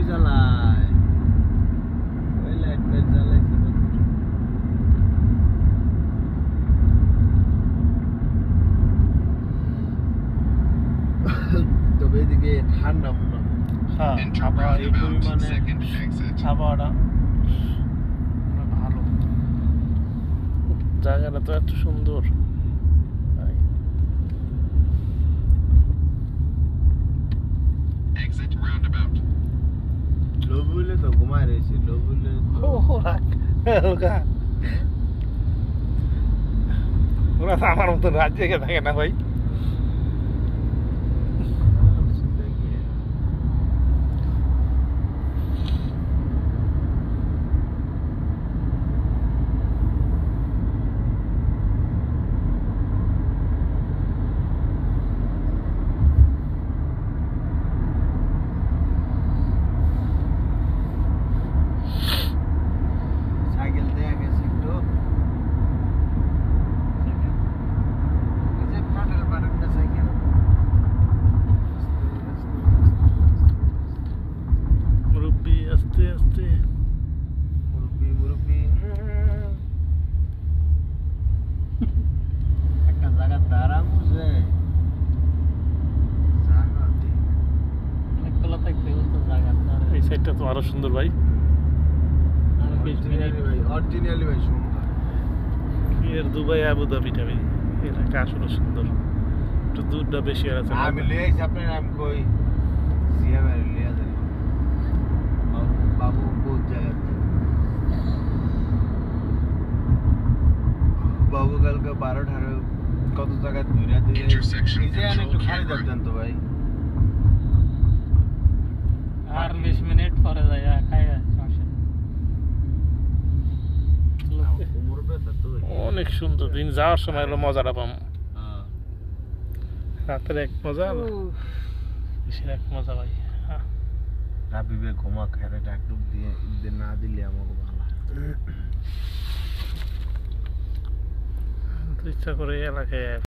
জ্বালায় ওই light fight জ্বালাইছে তবে এদিকে ঠান্ডা মনে হয় হ্যাঁ আবহাওয়া এই পরিমাণে আবহাওয়াটা ভালো জায়গাটা তো এত সুন্দর লোভ হইলে তো ঘুমায় রয়েছে লোভ হইলে ওরা তো আমার মতো রাত জেগে থাকে না ভাই সাইকেল দেয়া গেছে একটু পাটাল পাটাল সাইকেল মুরব্বি আস্তে আস্তে মুরব্বি মুরব্বি একটা জায়গা দাঁড়াম বুঝে এই সাইডটা তো আরো সুন্দর ভাই অরিজিনালি ভাই সুন্দর এর দুবাই আবুধাবিটা ভাই এলাকা আসলে সুন্দর একটু দূরটা বেশি আছে আমি লিয়েছি আপনার নাম কই সিএমআর লিয়া দেন বাবু বহুত জায়গাতে বাবু কালকে 12-18 কত জায়গা ঘুরে দিলে নিজে একটু খালি দেখতেন তো ভাই আর 20 মিনিট পরে যায় খায় সমস্যা অনেক সুন্দর দিন যাওয়ার সময় হলো মজাটা পাম রাতের এক মজা বেশির এক মজা ভাই রাবিবে ঘুমা খেরে ডাকডুক দিয়ে না দিলে আমাকে ভালো ইচ্ছা করে এলাকায়